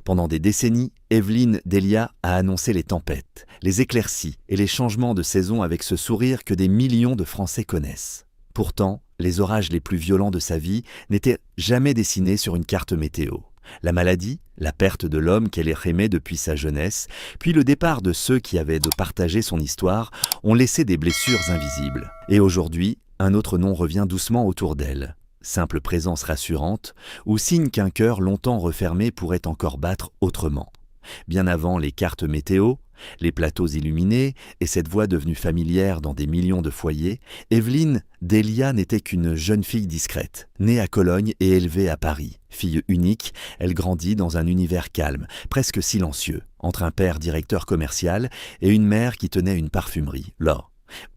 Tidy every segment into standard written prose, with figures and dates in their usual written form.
Pendant des décennies, Evelyne Delia a annoncé les tempêtes, les éclaircies et les changements de saison avec ce sourire que des millions de Français connaissent. Pourtant, les orages les plus violents de sa vie n'étaient jamais dessinés sur une carte météo. La maladie, la perte de l'homme qu'elle aimait depuis sa jeunesse, puis le départ de ceux qui avaient de partager son histoire, ont laissé des blessures invisibles. Et aujourd'hui, un autre nom revient doucement autour d'elle. Simple présence rassurante, ou signe qu'un cœur longtemps refermé pourrait encore battre autrement. Bien avant les cartes météo, les plateaux illuminés et cette voix devenue familière dans des millions de foyers, Evelyne Delia n'était qu'une jeune fille discrète, née à Cologne et élevée à Paris. Fille unique, elle grandit dans un univers calme, presque silencieux, entre un père directeur commercial et une mère qui tenait une parfumerie. Là,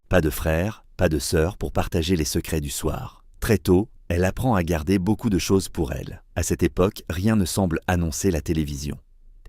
pas de frères, pas de sœurs pour partager les secrets du soir. Très tôt, elle apprend à garder beaucoup de choses pour elle. À cette époque, rien ne semble annoncer la télévision.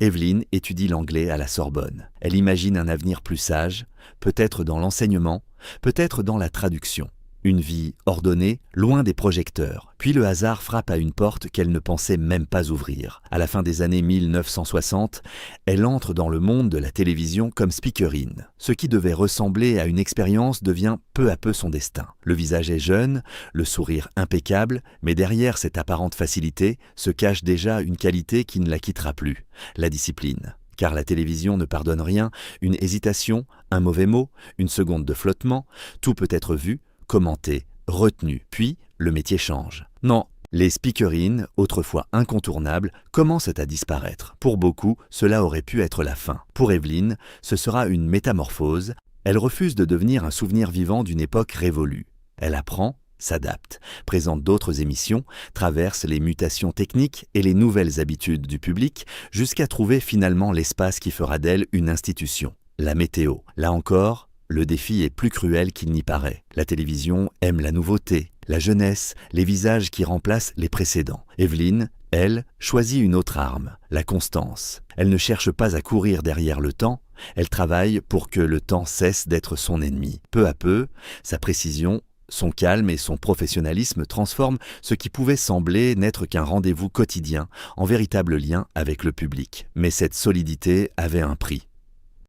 Evelyne étudie l'anglais à la Sorbonne. Elle imagine un avenir plus sage, peut-être dans l'enseignement, peut-être dans la traduction. Une vie ordonnée, loin des projecteurs. Puis le hasard frappe à une porte qu'elle ne pensait même pas ouvrir. À la fin des années 1960, elle entre dans le monde de la télévision comme speakerine. Ce qui devait ressembler à une expérience devient peu à peu son destin. Le visage est jeune, le sourire impeccable, mais derrière cette apparente facilité se cache déjà une qualité qui ne la quittera plus, la discipline. Car la télévision ne pardonne rien, une hésitation, un mauvais mot, une seconde de flottement, tout peut être vu, commenté, retenu, puis le métier change. Non, les speakerines, autrefois incontournables, commencent à disparaître. Pour beaucoup, cela aurait pu être la fin. Pour Evelyne, ce sera une métamorphose. Elle refuse de devenir un souvenir vivant d'une époque révolue. Elle apprend, s'adapte, présente d'autres émissions, traverse les mutations techniques et les nouvelles habitudes du public, jusqu'à trouver finalement l'espace qui fera d'elle une institution. La météo. Là encore, le défi est plus cruel qu'il n'y paraît. La télévision aime la nouveauté, la jeunesse, les visages qui remplacent les précédents. Evelyne, elle, choisit une autre arme, la constance. Elle ne cherche pas à courir derrière le temps, elle travaille pour que le temps cesse d'être son ennemi. Peu à peu, sa précision, son calme et son professionnalisme transforment ce qui pouvait sembler n'être qu'un rendez-vous quotidien en véritable lien avec le public. Mais cette solidité avait un prix.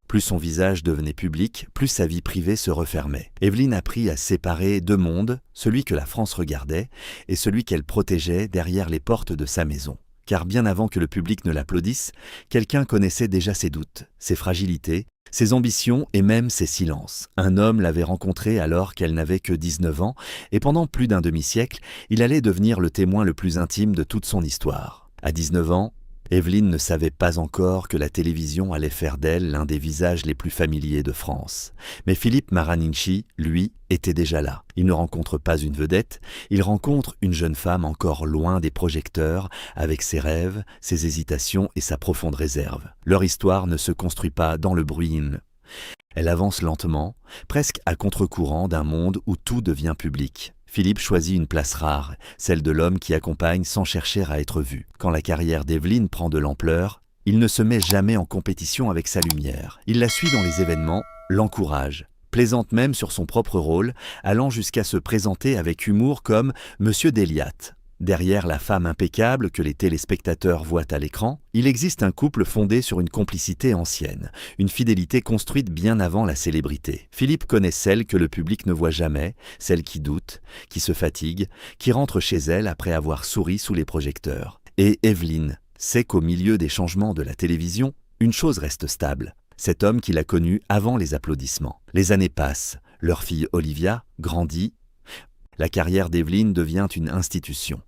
Plus son visage devenait public, plus sa vie privée se refermait. Evelyne apprit à séparer deux mondes, celui que la France regardait et celui qu'elle protégeait derrière les portes de sa maison. Car bien avant que le public ne l'applaudisse, quelqu'un connaissait déjà ses doutes, ses fragilités, ses ambitions et même ses silences. Un homme l'avait rencontrée alors qu'elle n'avait que 19 ans et pendant plus d'un demi-siècle, il allait devenir le témoin le plus intime de toute son histoire. À 19 ans, Evelyne ne savait pas encore que la télévision allait faire d'elle l'un des visages les plus familiers de France. Mais Philippe Maraninchi, lui, était déjà là. Il ne rencontre pas une vedette, il rencontre une jeune femme encore loin des projecteurs, avec ses rêves, ses hésitations et sa profonde réserve. Leur histoire ne se construit pas dans le bruit. Elle avance lentement, presque à contre-courant d'un monde où tout devient public. Philippe choisit une place rare, celle de l'homme qui accompagne sans chercher à être vu. Quand la carrière d'Evelyne prend de l'ampleur, il ne se met jamais en compétition avec sa lumière. Il la suit dans les événements, l'encourage, plaisante même sur son propre rôle, allant jusqu'à se présenter avec humour comme « Monsieur Deliat ». Derrière la femme impeccable que les téléspectateurs voient à l'écran, il existe un couple fondé sur une complicité ancienne, une fidélité construite bien avant la célébrité. Philippe connaît celle que le public ne voit jamais, celle qui doute, qui se fatigue, qui rentre chez elle après avoir souri sous les projecteurs. Et Evelyne sait qu'au milieu des changements de la télévision, une chose reste stable. Cet homme qu'il a connu avant les applaudissements. Les années passent, leur fille Olivia grandit. La carrière d'Evelyne devient une institution,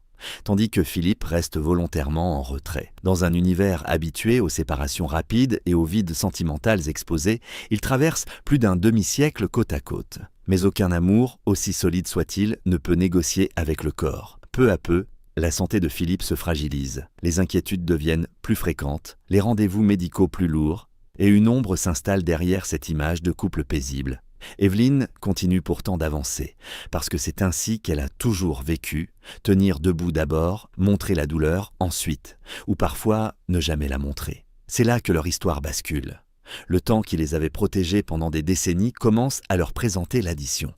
tandis que Philippe reste volontairement en retrait. Dans un univers habitué aux séparations rapides et aux vides sentimentales exposés, il traverse plus d'un demi-siècle côte à côte. Mais aucun amour, aussi solide soit-il, ne peut négocier avec le corps. Peu à peu, la santé de Philippe se fragilise, les inquiétudes deviennent plus fréquentes, les rendez-vous médicaux plus lourds, et une ombre s'installe derrière cette image de couple paisible. Evelyne continue pourtant d'avancer, parce que c'est ainsi qu'elle a toujours vécu, tenir debout d'abord, montrer la douleur ensuite, ou parfois ne jamais la montrer. C'est là que leur histoire bascule. Le temps qui les avait protégés pendant des décennies commence à leur présenter l'addition.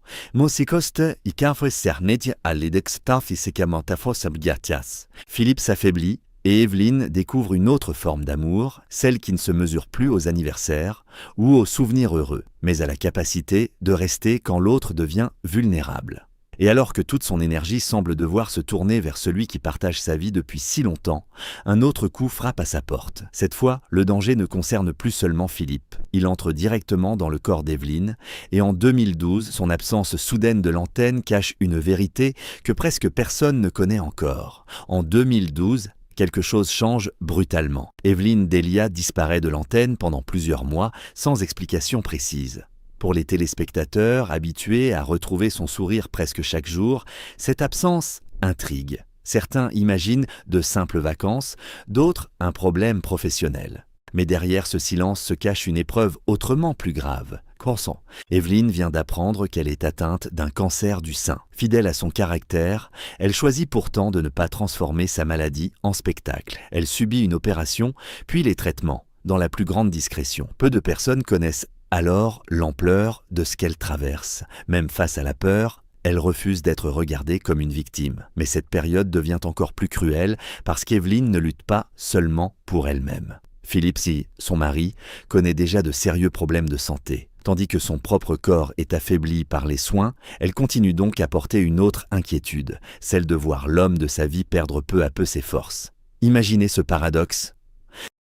Philippe s'affaiblit, Et Evelyne découvre une autre forme d'amour, celle qui ne se mesure plus aux anniversaires ou aux souvenirs heureux, mais à la capacité de rester quand l'autre devient vulnérable. Et alors que toute son énergie semble devoir se tourner vers celui qui partage sa vie depuis si longtemps, un autre coup frappe à sa porte. Cette fois, le danger ne concerne plus seulement Philippe. Il entre directement dans le corps d'Evelyne, et en 2012, son absence soudaine de l'antenne cache une vérité que presque personne ne connaît encore. En 2012, quelque chose change brutalement. Evelyne Delia disparaît de l'antenne pendant plusieurs mois sans explication précise. Pour les téléspectateurs, habitués à retrouver son sourire presque chaque jour, cette absence intrigue. Certains imaginent de simples vacances, d'autres un problème professionnel. Mais derrière ce silence se cache une épreuve autrement plus grave. Croissant. Evelyne vient d'apprendre qu'elle est atteinte d'un cancer du sein. Fidèle à son caractère, elle choisit pourtant de ne pas transformer sa maladie en spectacle. Elle subit une opération, puis les traitements, dans la plus grande discrétion. Peu de personnes connaissent alors l'ampleur de ce qu'elle traverse. Même face à la peur, elle refuse d'être regardée comme une victime. Mais cette période devient encore plus cruelle parce qu'Evelyne ne lutte pas seulement pour elle-même. Philippe, son mari, connaît déjà de sérieux problèmes de santé. Tandis que son propre corps est affaibli par les soins, elle continue donc à porter une autre inquiétude, celle de voir l'homme de sa vie perdre peu à peu ses forces. Imaginez ce paradoxe.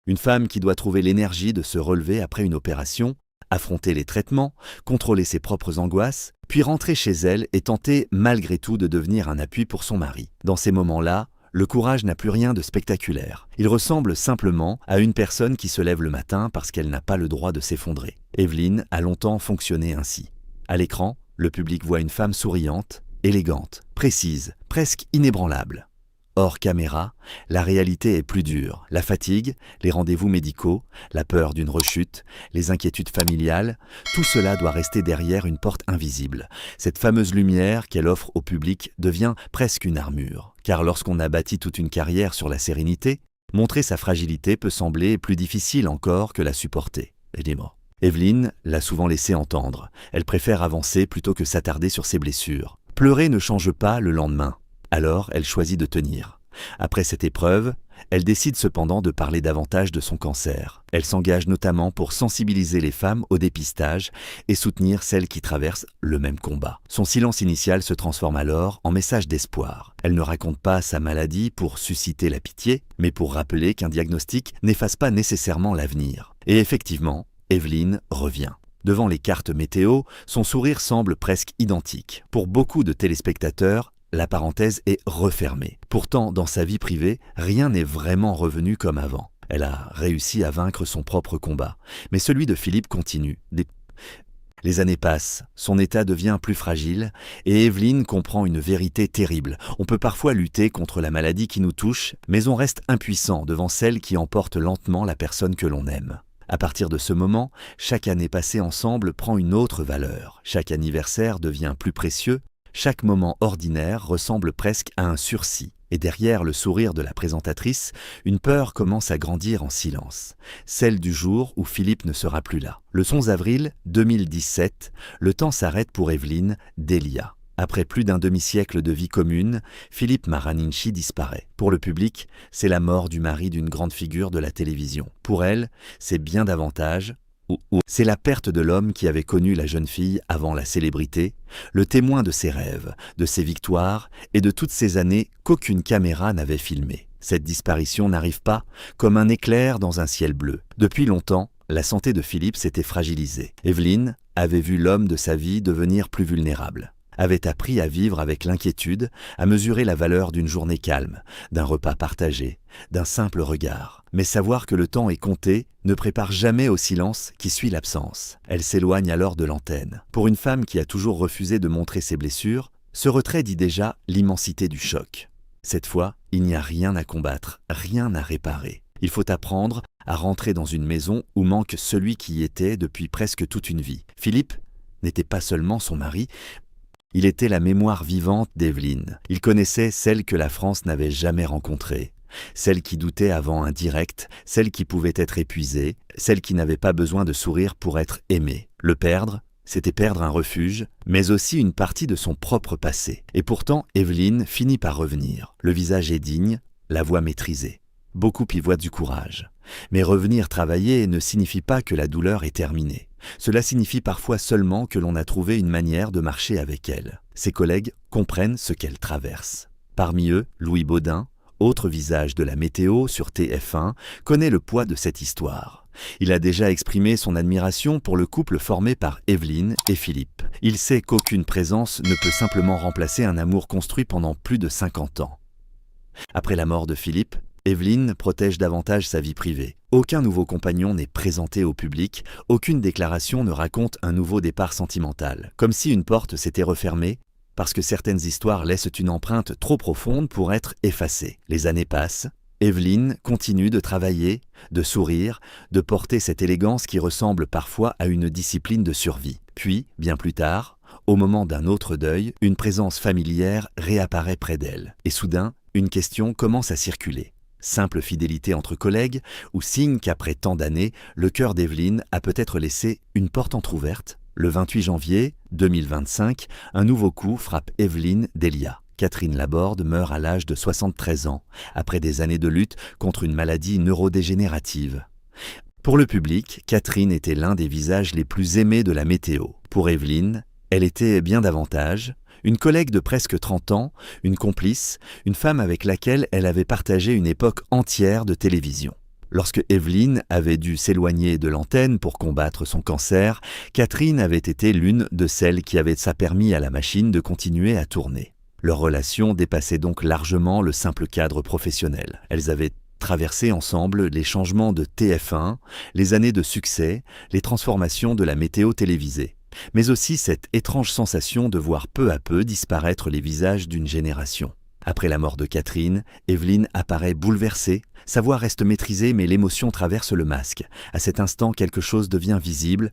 Une femme qui doit trouver l'énergie de se relever après une opération, affronter les traitements, contrôler ses propres angoisses, puis rentrer chez elle et tenter malgré tout de devenir un appui pour son mari. Dans ces moments-là, le courage n'a plus rien de spectaculaire. Il ressemble simplement à une personne qui se lève le matin parce qu'elle n'a pas le droit de s'effondrer. Evelyne a longtemps fonctionné ainsi. À l'écran, le public voit une femme souriante, élégante, précise, presque inébranlable. Hors caméra, la réalité est plus dure. La fatigue, les rendez-vous médicaux, la peur d'une rechute, les inquiétudes familiales, tout cela doit rester derrière une porte invisible. Cette fameuse lumière qu'elle offre au public devient presque une armure. Car lorsqu'on a bâti toute une carrière sur la sérénité, montrer sa fragilité peut sembler plus difficile encore que la supporter. Evelyne l'a souvent laissé entendre. Elle préfère avancer plutôt que s'attarder sur ses blessures. Pleurer ne change pas le lendemain. Alors, elle choisit de tenir. Après cette épreuve, elle décide cependant de parler davantage de son cancer. Elle s'engage notamment pour sensibiliser les femmes au dépistage et soutenir celles qui traversent le même combat. Son silence initial se transforme alors en message d'espoir. Elle ne raconte pas sa maladie pour susciter la pitié, mais pour rappeler qu'un diagnostic n'efface pas nécessairement l'avenir. Et effectivement, Evelyne revient. Devant les cartes météo, son sourire semble presque identique. Pour beaucoup de téléspectateurs, la parenthèse est refermée. Pourtant, dans sa vie privée, rien n'est vraiment revenu comme avant. Elle a réussi à vaincre son propre combat. Mais celui de Philippe continue. Les années passent, son état devient plus fragile et Evelyne comprend une vérité terrible. On peut parfois lutter contre la maladie qui nous touche, mais on reste impuissant devant celle qui emporte lentement la personne que l'on aime. À partir de ce moment, chaque année passée ensemble prend une autre valeur. Chaque anniversaire devient plus précieux. Chaque moment ordinaire ressemble presque à un sursis. Et derrière le sourire de la présentatrice, une peur commence à grandir en silence. Celle du jour où Philippe ne sera plus là. Le 11 avril 2017, le temps s'arrête pour Evelyne Delia. Après plus d'un demi-siècle de vie commune, Philippe Maraninchi disparaît. Pour le public, c'est la mort du mari d'une grande figure de la télévision. Pour elle, c'est bien davantage. C'est la perte de l'homme qui avait connu la jeune fille avant la célébrité, le témoin de ses rêves, de ses victoires et de toutes ces années qu'aucune caméra n'avait filmées. Cette disparition n'arrive pas comme un éclair dans un ciel bleu. Depuis longtemps, la santé de Philippe s'était fragilisée. Evelyne avait vu l'homme de sa vie devenir plus vulnérable, avait appris à vivre avec l'inquiétude, à mesurer la valeur d'une journée calme, d'un repas partagé, d'un simple regard. Mais savoir que le temps est compté ne prépare jamais au silence qui suit l'absence. Elle s'éloigne alors de l'antenne. Pour une femme qui a toujours refusé de montrer ses blessures, ce retrait dit déjà l'immensité du choc. Cette fois, il n'y a rien à combattre, rien à réparer. Il faut apprendre à rentrer dans une maison où manque celui qui y était depuis presque toute une vie. Philippe n'était pas seulement son mari, il était la mémoire vivante d'Evelyne. Il connaissait celle que la France n'avait jamais rencontrée. Celle qui doutait avant un direct, celle qui pouvait être épuisée, celle qui n'avait pas besoin de sourire pour être aimée. Le perdre, c'était perdre un refuge, mais aussi une partie de son propre passé. Et pourtant, Evelyne finit par revenir. Le visage est digne, la voix maîtrisée. Beaucoup y voient du courage. Mais revenir travailler ne signifie pas que la douleur est terminée. Cela signifie parfois seulement que l'on a trouvé une manière de marcher avec elle. Ses collègues comprennent ce qu'elle traverse. Parmi eux, Louis Baudin, autre visage de la météo sur TF1, connaît le poids de cette histoire. Il a déjà exprimé son admiration pour le couple formé par Evelyne et Philippe. Il sait qu'aucune présence ne peut simplement remplacer un amour construit pendant plus de 50 ans. Après la mort de Philippe, Evelyne protège davantage sa vie privée. Aucun nouveau compagnon n'est présenté au public, aucune déclaration ne raconte un nouveau départ sentimental. Comme si une porte s'était refermée, parce que certaines histoires laissent une empreinte trop profonde pour être effacée. Les années passent, Evelyne continue de travailler, de sourire, de porter cette élégance qui ressemble parfois à une discipline de survie. Puis, bien plus tard, au moment d'un autre deuil, une présence familière réapparaît près d'elle. Et soudain, une question commence à circuler. Simple fidélité entre collègues ou signe qu'après tant d'années, le cœur d'Evelyne a peut-être laissé une porte entrouverte? Le 28 janvier 2025, un nouveau coup frappe Evelyne Delia. Catherine Laborde meurt à l'âge de 73 ans, après des années de lutte contre une maladie neurodégénérative. Pour le public, Catherine était l'un des visages les plus aimés de la météo. Pour Evelyne, elle était bien davantage. Une collègue de presque 30 ans, une complice, une femme avec laquelle elle avait partagé une époque entière de télévision. Lorsque Evelyne avait dû s'éloigner de l'antenne pour combattre son cancer, Catherine avait été l'une de celles qui avait permis à la machine de continuer à tourner. Leur relation dépassait donc largement le simple cadre professionnel. Elles avaient traversé ensemble les changements de TF1, les années de succès, les transformations de la météo télévisée. Mais aussi cette étrange sensation de voir peu à peu disparaître les visages d'une génération. Après la mort de Catherine, Evelyne apparaît bouleversée, sa voix reste maîtrisée mais l'émotion traverse le masque. À cet instant, quelque chose devient visible.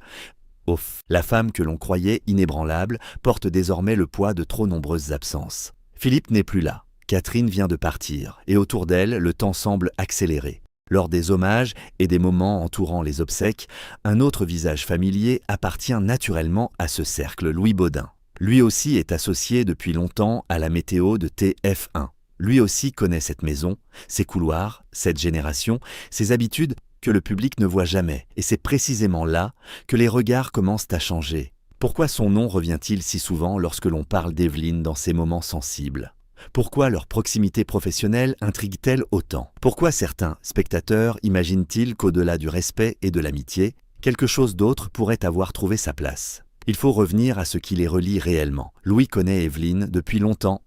Ouf, la femme que l'on croyait inébranlable porte désormais le poids de trop nombreuses absences. Philippe n'est plus là, Catherine vient de partir, et autour d'elle, le temps semble accélérer. Lors des hommages et des moments entourant les obsèques, un autre visage familier appartient naturellement à ce cercle, Louis Baudin. Lui aussi est associé depuis longtemps à la météo de TF1. Lui aussi connaît cette maison, ses couloirs, cette génération, ses habitudes que le public ne voit jamais. Et c'est précisément là que les regards commencent à changer. Pourquoi son nom revient-il si souvent lorsque l'on parle d'Evelyne dans ces moments sensibles ? Pourquoi leur proximité professionnelle intrigue-t-elle autant? Pourquoi certains spectateurs imaginent-ils qu'au-delà du respect et de l'amitié, quelque chose d'autre pourrait avoir trouvé sa place? Il faut revenir à ce qui les relie réellement. Louis connaît Evelyne depuis longtemps.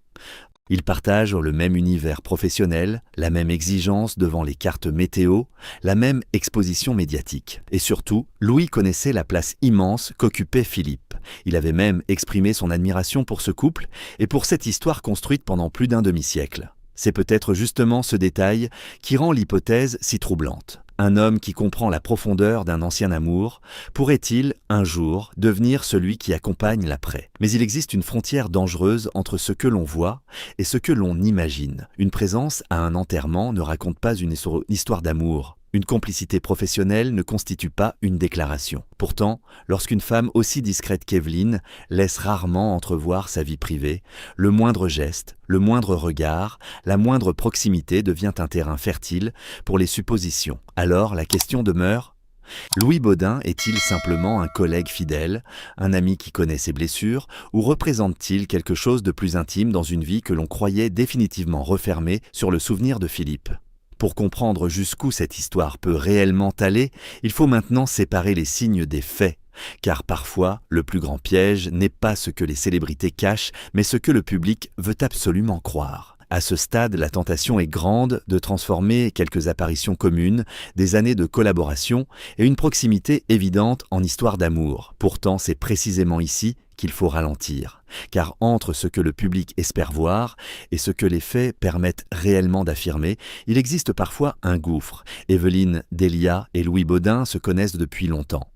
Ils partagent le même univers professionnel, la même exigence devant les cartes météo, la même exposition médiatique. Et surtout, Louis connaissait la place immense qu'occupait Philippe. Il avait même exprimé son admiration pour ce couple et pour cette histoire construite pendant plus d'un demi-siècle. C'est peut-être justement ce détail qui rend l'hypothèse si troublante. Un homme qui comprend la profondeur d'un ancien amour pourrait-il, un jour, devenir celui qui accompagne l'après? Mais il existe une frontière dangereuse entre ce que l'on voit et ce que l'on imagine. Une présence à un enterrement ne raconte pas une histoire d'amour. Une complicité professionnelle ne constitue pas une déclaration. Pourtant, lorsqu'une femme aussi discrète qu'Evelyne laisse rarement entrevoir sa vie privée, le moindre geste, le moindre regard, la moindre proximité devient un terrain fertile pour les suppositions. Alors la question demeure: Louis Baudin est-il simplement un collègue fidèle, un ami qui connaît ses blessures, ou représente-t-il quelque chose de plus intime dans une vie que l'on croyait définitivement refermée sur le souvenir de Philippe? Pour comprendre jusqu'où cette histoire peut réellement aller, il faut maintenant séparer les signes des faits, car parfois, le plus grand piège n'est pas ce que les célébrités cachent, mais ce que le public veut absolument croire. À ce stade, la tentation est grande de transformer quelques apparitions communes, des années de collaboration et une proximité évidente en histoire d'amour. Pourtant, c'est précisément ici qu'il faut ralentir, car entre ce que le public espère voir et ce que les faits permettent réellement d'affirmer, il existe parfois un gouffre. Evelyne Delia et Louis Baudin se connaissent depuis longtemps.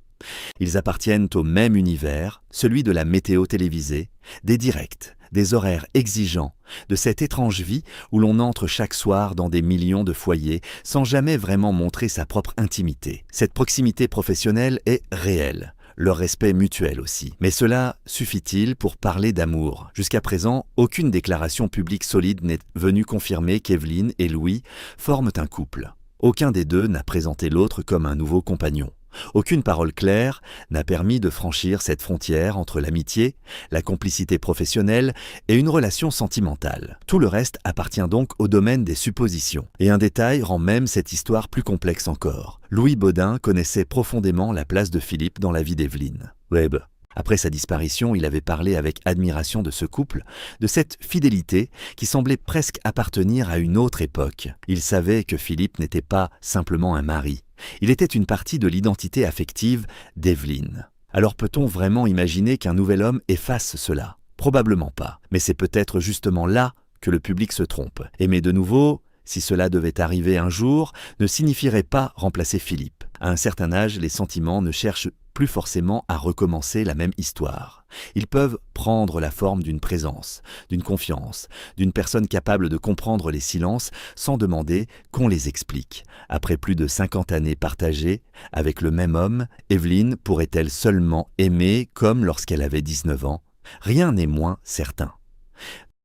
Ils appartiennent au même univers, celui de la météo télévisée, des directs, des horaires exigeants, de cette étrange vie où l'on entre chaque soir dans des millions de foyers sans jamais vraiment montrer sa propre intimité. Cette proximité professionnelle est réelle. leur respect mutuel aussi. Mais cela suffit-il pour parler d'amour? Jusqu'à présent, aucune déclaration publique solide n'est venue confirmer qu'Evelyne et Louis forment un couple. Aucun des deux n'a présenté l'autre comme un nouveau compagnon. Aucune parole claire n'a permis de franchir cette frontière entre l'amitié, la complicité professionnelle et une relation sentimentale. Tout le reste appartient donc au domaine des suppositions. Et un détail rend même cette histoire plus complexe encore. Louis Bodin connaissait profondément la place de Philippe dans la vie d'Evelyne. Webb. Après sa disparition, il avait parlé avec admiration de ce couple, de cette fidélité qui semblait presque appartenir à une autre époque. Il savait que Philippe n'était pas simplement un mari. Il était une partie de l'identité affective d'Evelyne. Alors peut-on vraiment imaginer qu'un nouvel homme efface cela? Probablement pas. Mais c'est peut-être justement là que le public se trompe. Aimer de nouveau, si cela devait arriver un jour, ne signifierait pas remplacer Philippe. À un certain âge, les sentiments ne cherchent plus forcément à recommencer la même histoire. Ils peuvent prendre la forme d'une présence, d'une confiance, d'une personne capable de comprendre les silences sans demander qu'on les explique. Après plus de 50 années partagées avec le même homme, Evelyne pourrait-elle seulement aimer comme lorsqu'elle avait 19 ans? Rien n'est moins certain.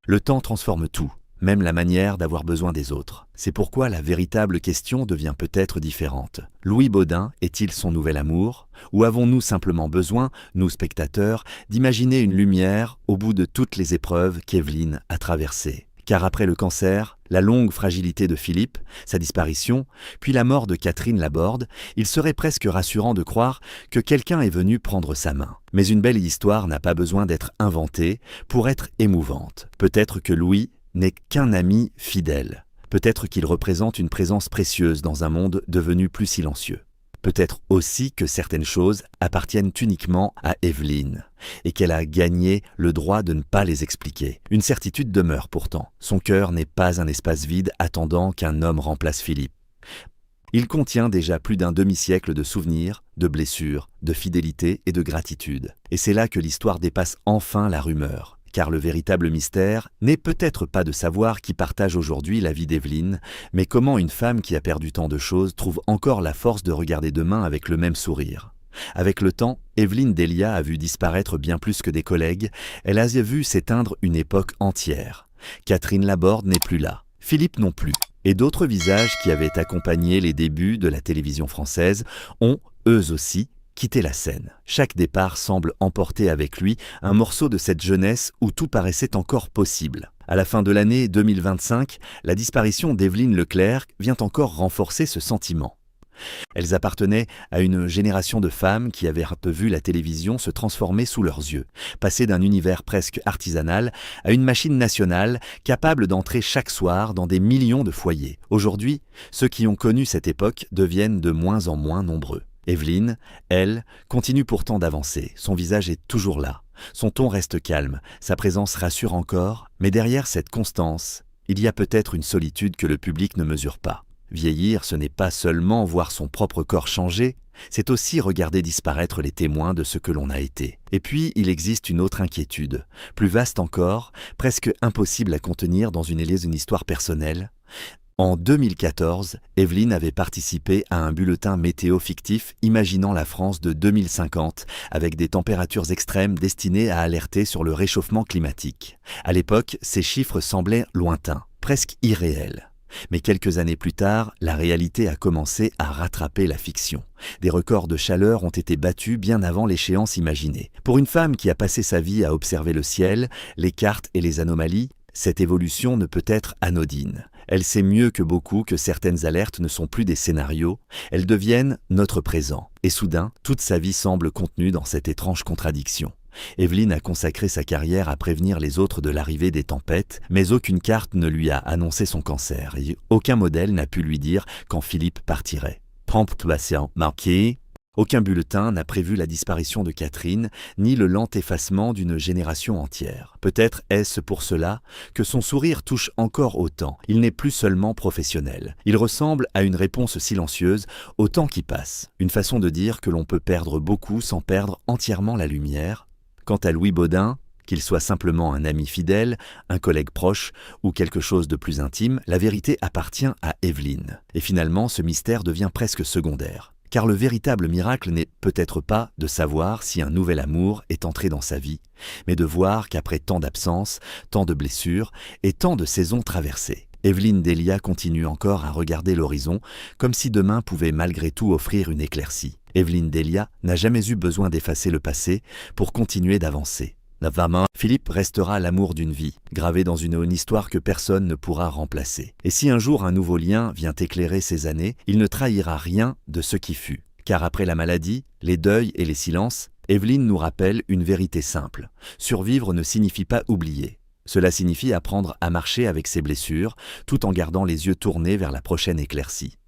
Le temps transforme tout, même la manière d'avoir besoin des autres. C'est pourquoi la véritable question devient peut-être différente. Louis Bodin est-il son nouvel amour? Ou avons-nous simplement besoin, nous spectateurs, d'imaginer une lumière au bout de toutes les épreuves qu'Evelyne a traversées? Car après le cancer, la longue fragilité de Philippe, sa disparition, puis la mort de Catherine Laborde, il serait presque rassurant de croire que quelqu'un est venu prendre sa main. Mais une belle histoire n'a pas besoin d'être inventée pour être émouvante. Peut-être que Louis n'est qu'un ami fidèle. Peut-être qu'il représente une présence précieuse dans un monde devenu plus silencieux. Peut-être aussi que certaines choses appartiennent uniquement à Evelyne et qu'elle a gagné le droit de ne pas les expliquer. Une certitude demeure pourtant. Son cœur n'est pas un espace vide attendant qu'un homme remplace Philippe. Il contient déjà plus d'un demi-siècle de souvenirs, de blessures, de fidélité et de gratitude. Et c'est là que l'histoire dépasse enfin la rumeur. Car le véritable mystère n'est peut-être pas de savoir qui partage aujourd'hui la vie d'Evelyne, mais comment une femme qui a perdu tant de choses trouve encore la force de regarder demain avec le même sourire. Avec le temps, Evelyne Delia a vu disparaître bien plus que des collègues, elle a vu s'éteindre une époque entière. Catherine Laborde n'est plus là, Philippe non plus, et d'autres visages qui avaient accompagné les débuts de la télévision française ont, eux aussi, quitter la scène. Chaque départ semble emporter avec lui un morceau de cette jeunesse où tout paraissait encore possible. À la fin de l'année 2025, la disparition d'Evelyne Leclerc vient encore renforcer ce sentiment. Elles appartenaient à une génération de femmes qui avaient un peu vu la télévision se transformer sous leurs yeux, passer d'un univers presque artisanal à une machine nationale capable d'entrer chaque soir dans des millions de foyers. Aujourd'hui, ceux qui ont connu cette époque deviennent de moins en moins nombreux. Evelyne, elle, continue pourtant d'avancer, son visage est toujours là, son ton reste calme, sa présence rassure encore, mais derrière cette constance, il y a peut-être une solitude que le public ne mesure pas. Vieillir, ce n'est pas seulement voir son propre corps changer, c'est aussi regarder disparaître les témoins de ce que l'on a été. Et puis, il existe une autre inquiétude, plus vaste encore, presque impossible à contenir dans une histoire personnelle. En 2014, Evelyne avait participé à un bulletin météo fictif imaginant la France de 2050, avec des températures extrêmes destinées à alerter sur le réchauffement climatique. À l'époque, ces chiffres semblaient lointains, presque irréels. Mais quelques années plus tard, la réalité a commencé à rattraper la fiction. Des records de chaleur ont été battus bien avant l'échéance imaginée. Pour une femme qui a passé sa vie à observer le ciel, les cartes et les anomalies, cette évolution ne peut être anodine. Elle sait mieux que beaucoup que certaines alertes ne sont plus des scénarios, elles deviennent notre présent. Et soudain, toute sa vie semble contenue dans cette étrange contradiction. Evelyne a consacré sa carrière à prévenir les autres de l'arrivée des tempêtes, mais aucune carte ne lui a annoncé son cancer et aucun modèle n'a pu lui dire quand Philippe partirait. Ponctuation marquée. Aucun bulletin n'a prévu la disparition de Catherine, ni le lent effacement d'une génération entière. Peut-être est-ce pour cela que son sourire touche encore autant. Il n'est plus seulement professionnel. Il ressemble à une réponse silencieuse au temps qui passe. Une façon de dire que l'on peut perdre beaucoup sans perdre entièrement la lumière. Quant à Louis Bodin, qu'il soit simplement un ami fidèle, un collègue proche ou quelque chose de plus intime, la vérité appartient à Evelyne. Et finalement, ce mystère devient presque secondaire. Car le véritable miracle n'est peut-être pas de savoir si un nouvel amour est entré dans sa vie, mais de voir qu'après tant d'absences, tant de blessures et tant de saisons traversées, Evelyne Delia continue encore à regarder l'horizon comme si demain pouvait malgré tout offrir une éclaircie. Evelyne Delia n'a jamais eu besoin d'effacer le passé pour continuer d'avancer. Vraiment, Philippe restera l'amour d'une vie, gravé dans une histoire que personne ne pourra remplacer. Et si un jour un nouveau lien vient éclairer ces années, il ne trahira rien de ce qui fut. Car après la maladie, les deuils et les silences, Evelyne nous rappelle une vérité simple. Survivre ne signifie pas oublier. Cela signifie apprendre à marcher avec ses blessures, tout en gardant les yeux tournés vers la prochaine éclaircie.